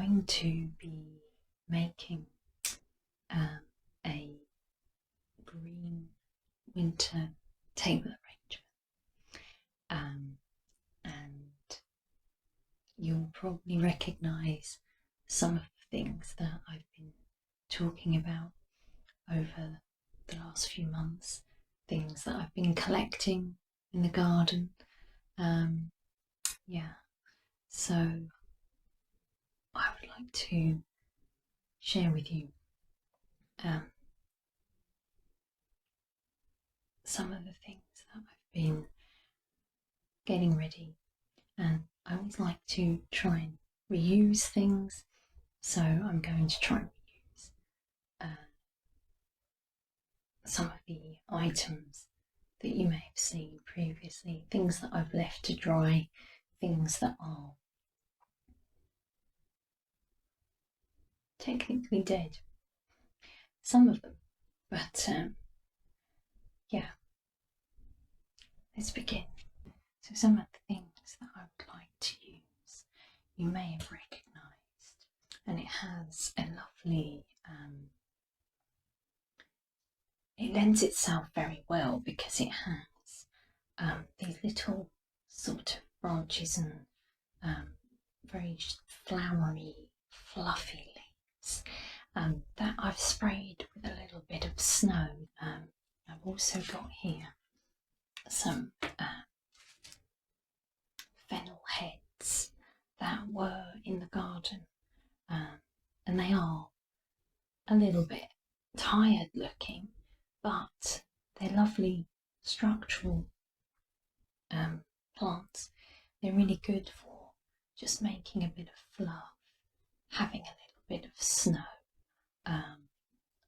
going to be making a green winter table arrangement, and you'll probably recognise some of the things that I've been talking about over the last few months, things that I've been collecting in the garden. So I would like to share with you some of the things that I've been getting ready, and I always like to try and reuse things, so I'm going to try and reuse some of the items that you may have seen previously, things that I've left to dry, things that are technically dead, some of them, but let's begin. So some of the things that I would like to use you may have recognised, and it has a lovely it lends itself very well because it has these little sort of branches and very flowery, fluffy leaves that I've sprayed with a little bit of snow. I've also got here some fennel heads that were in the garden, and they are a little bit tired looking, but they're lovely structural plants. They're really good for just making a bit of fluff, having a little bit of snow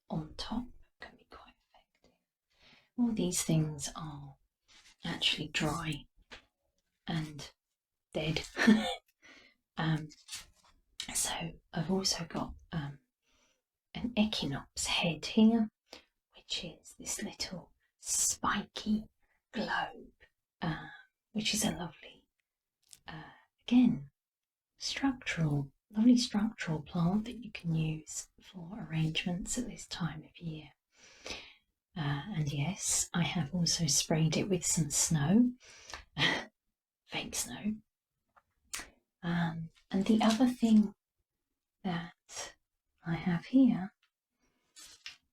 on top can be quite effective. All these things are actually dry and dead. So I've also got an equinox head here, which is this little spiky globe, which is a lovely, again, lovely structural plant that you can use for arrangements at this time of year. And yes, I have also sprayed it with some snow, fake snow. And the other thing that I have here,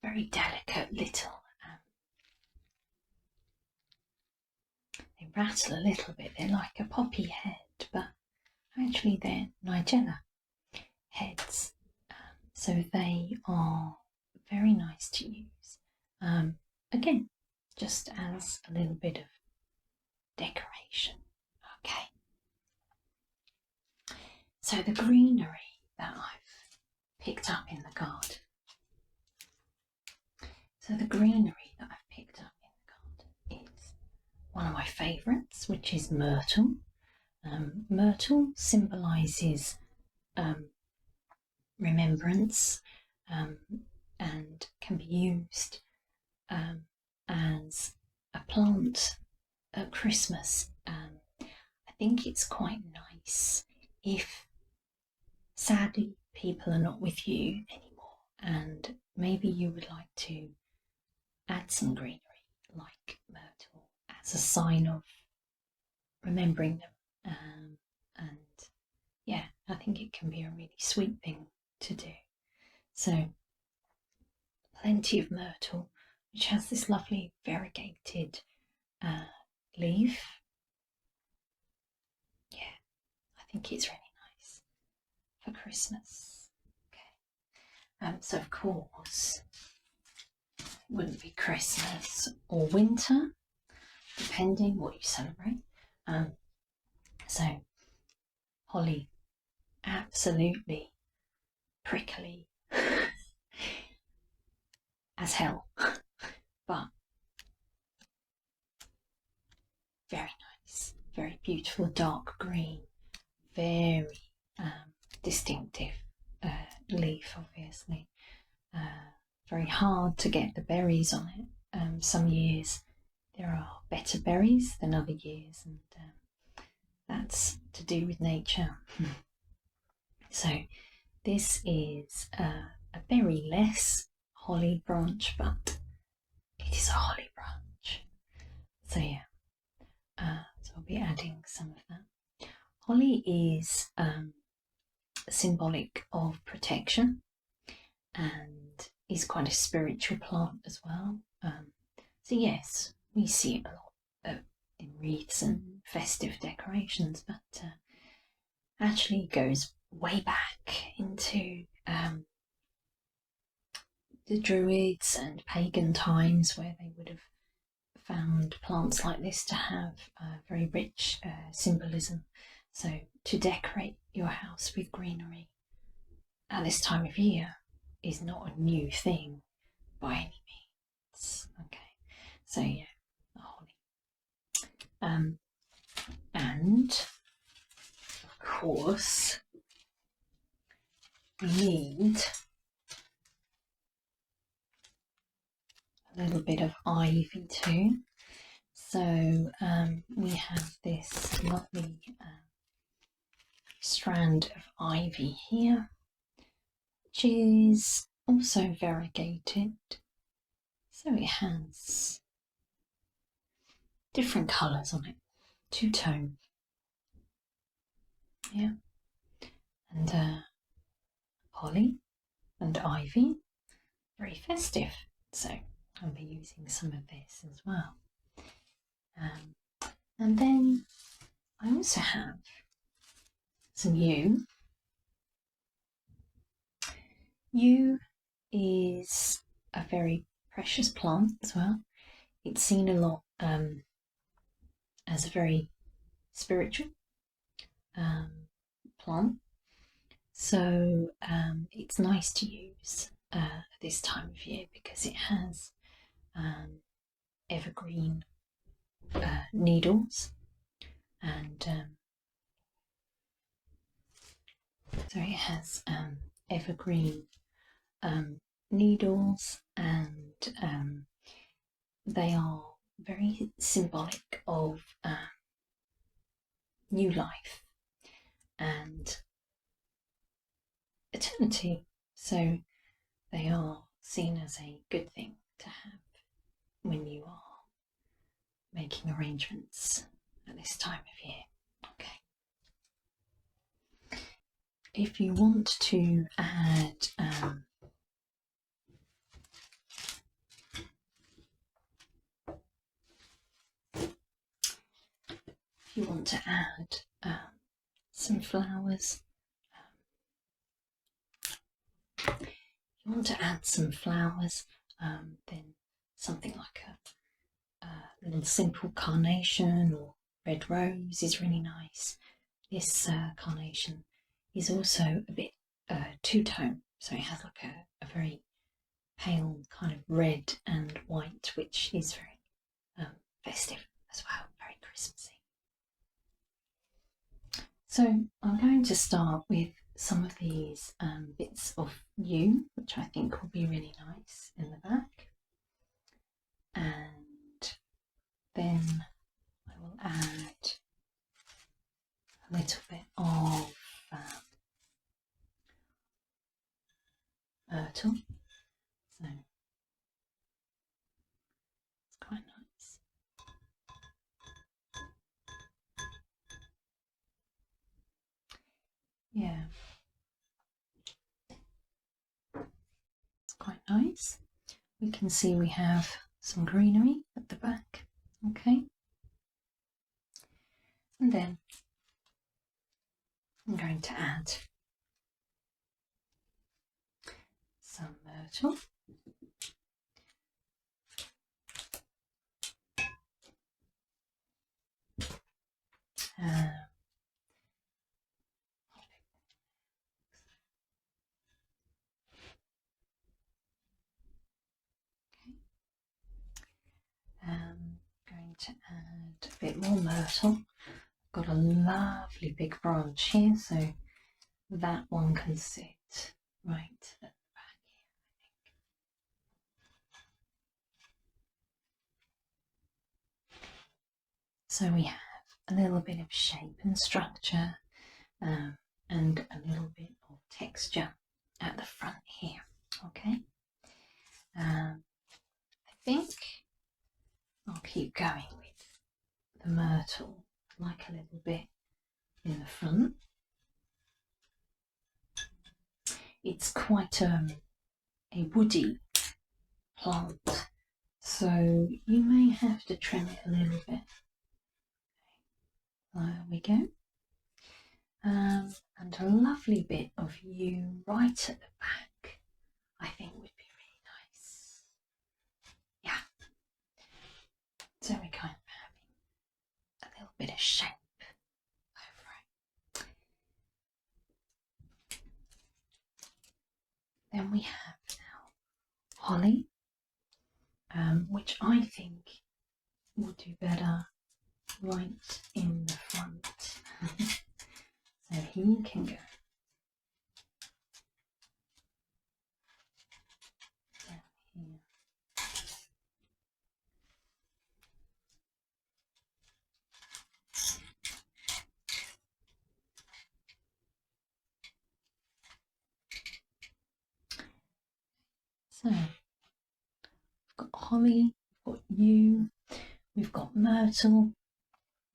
very delicate little, they rattle a little bit, they're like a poppy head, but actually they're nigella heads, so they are very nice to use. Again, just as a little bit of decoration. Okay. So the greenery that I've picked up in the garden. So the greenery that I've picked up in the garden is one of my favourites, which is myrtle. Myrtle symbolises remembrance and can be used as a plant at Christmas. I think it's quite nice if sadly people are not with you anymore and maybe you would like to add some greenery like myrtle as a sign of remembering them, and yeah, I think it can be a really sweet thing to do. So plenty of myrtle, which has this lovely variegated leaf. Yeah, I think it's really nice for Christmas. Okay, so of course it wouldn't be Christmas or winter, depending what you celebrate. So holly, absolutely prickly as hell, but very nice, very beautiful dark green, very distinctive leaf, obviously. Very hard to get the berries on it. Some years there are better berries than other years, and that's to do with nature. So this is a very less holly branch, but it is a holly branch. So yeah, so I'll be adding some of that. Holly is symbolic of protection and is quite a spiritual plant as well. So yes, we see it a lot in wreaths and festive decorations, but actually goes way back into the Druids and pagan times, where they would have found plants like this to have very rich symbolism. So to decorate your house with greenery at this time of year is not a new thing by any means. Okay, so yeah, holly. And of course, we need a little bit of ivy too. So we have this lovely strand of ivy here, which is also variegated. So it has different colours on it, two-tone. Yeah, and holly and ivy, very festive. So I'll be using some of this as well. And then I also have some yew. Yew is a very precious plant as well. It's seen a lot as a very spiritual plant. So it's nice to use at this time of year because it has evergreen needles, and so it has evergreen needles, and they are very symbolic of new life and eternity. So they are seen as a good thing to have when you are making arrangements at this time of year. Okay. If you want to add some flowers, then something like a little simple carnation or red rose is really nice. This carnation is also a bit two-tone, so it has like a very pale kind of red and white, which is very festive as well, very Christmassy. So I'm going to start with some of these bits of yew, which I think will be really nice in the back, and then I will add a little bit of myrtle, so it's quite nice. Yeah, it's quite nice. We can see we have some greenery at the back, okay, and then I'm going to add some myrtle. Going to add a bit more myrtle. I've got a lovely big branch here, so that one can sit right at the back here, I think. So we have a little bit of shape and structure, and a little bit of texture at the front here. Okay, I think I'll keep going with the myrtle, like a little bit in the front. It's quite a woody plant, so you may have to trim it a little bit. There we go. And a lovely bit of yew right at the back, I think would be really nice. Yeah. So we're kind of having a little bit of shape over it. Then we have now holly, which I think will do better right in the front. So he can go down here. So we've got holly, we've got yew, we've got myrtle,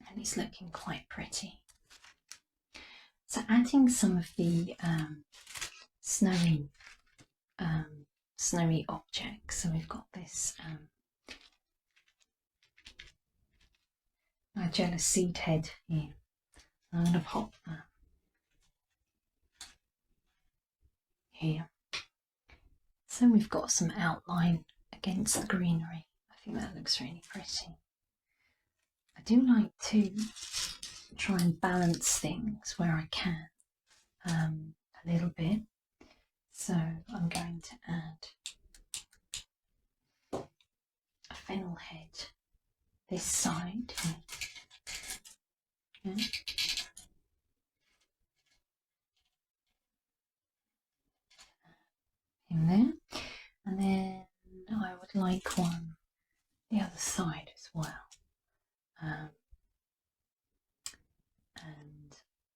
and it's looking quite pretty. So adding some of the snowy objects. So we've got this Nigella seed head here. I'm going to pop that here. So we've got some outline against the greenery. I think that looks really pretty. I do like to try and balance things where I can a little bit. So I'm going to add a fennel head this side here. Okay. In there, and then I would like one the other side as well, and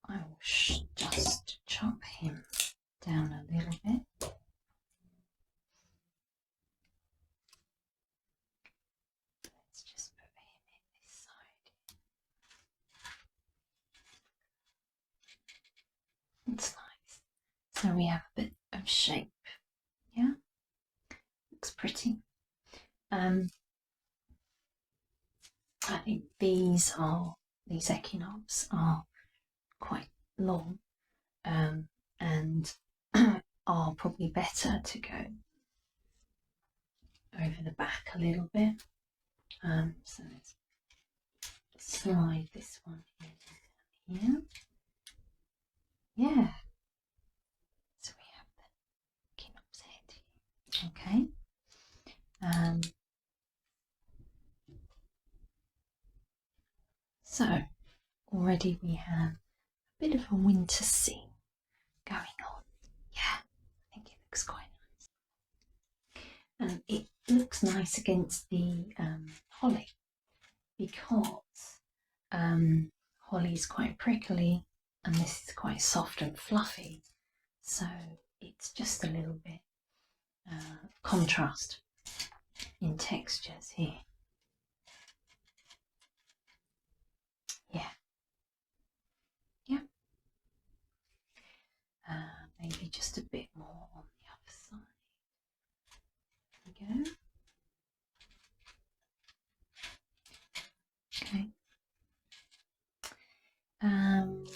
I will just chop him down a little bit. Let's just put him in this side. It's nice. So we have a bit of shape. Yeah, looks pretty. I think these echinopes are quite long, and are probably better to go over the back a little bit. So let's slide this one in here. Yeah. So we have the echinop's head here. Okay. So already we have a bit of a winter scene going on. Yeah, I think it looks quite nice. And it looks nice against the holly, because holly is quite prickly and this is quite soft and fluffy. So it's just a little bit contrast in textures here. Yeah. Yeah. Maybe just a bit more on the other side. There we go. Okay. And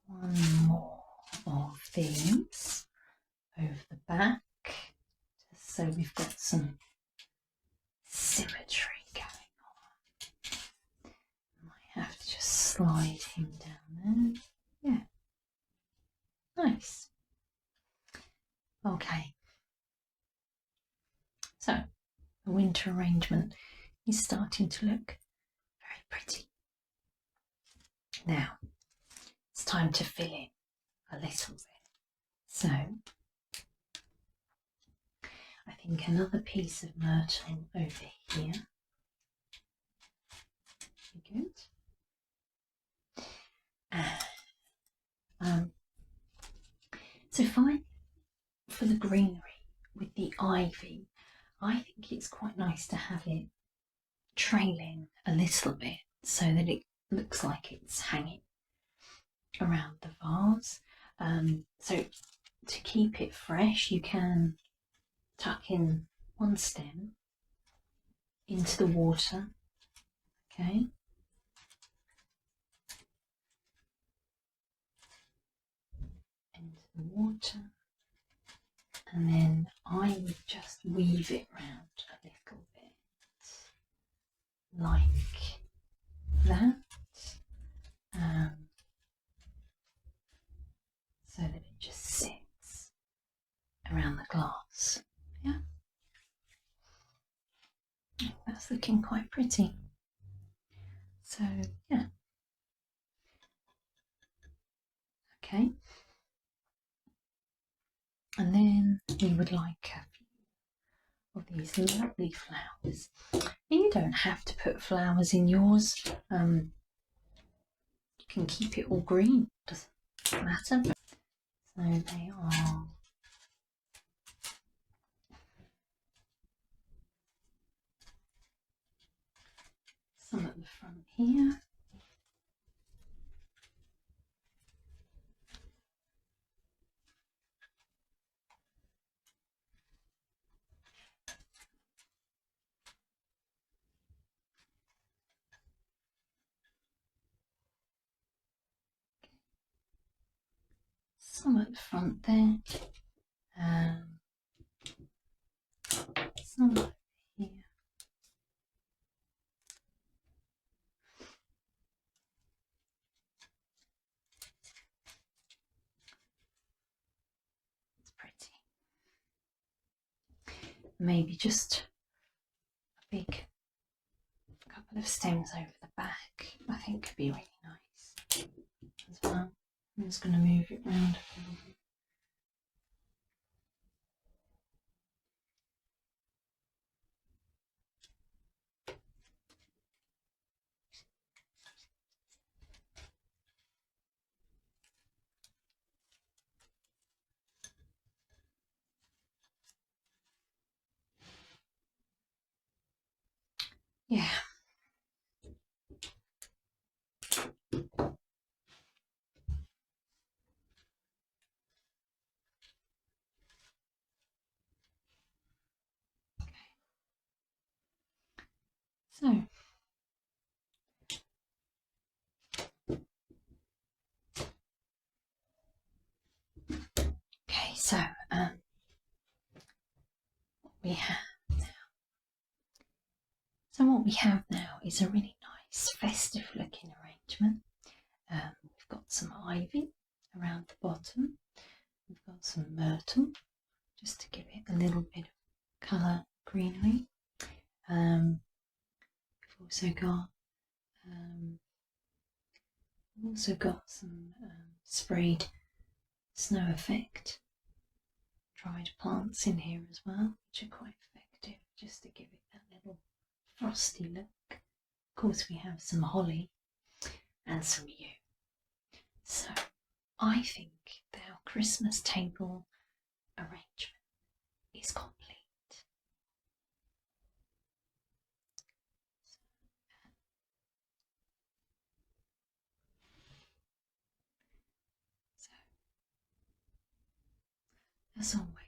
one more of these over the back, just so we've got some symmetry going on. Might have to just slide him down there. Yeah, nice. Okay, so the winter arrangement is starting to look very pretty. Now it's time to fill in a little bit. So I think another piece of myrtle over here. Good. And So for the greenery with the ivy, I think it's quite nice to have it trailing a little bit so that it looks like it's hanging around the vase. So to keep it fresh, you can tuck in one stem into the water, okay? Into the water, and then I would just weave it round a little bit like that, so that it just sits around the glass. Yeah, that's looking quite pretty. So yeah, okay. And then we would like a few of these lovely flowers. You don't have to put flowers in yours. You can keep it all green, doesn't matter. So they are some at the front here. Some at the front there. Some over here. It's pretty. Maybe just a big couple of stems over the back, I think could be really nice as well. I'm just going to move it round a little bit. Yeah. So, okay, so we have now. So what we have now is a really nice festive looking arrangement. We've got some ivy around the bottom. We've got some myrtle, just to give it a little bit of colour, greenery. We've also got some sprayed snow effect dried plants in here as well, which are quite effective, just to give it that little frosty look. Of course, we have some holly and some yew. So I think that our Christmas table arrangement is complete. So, as always,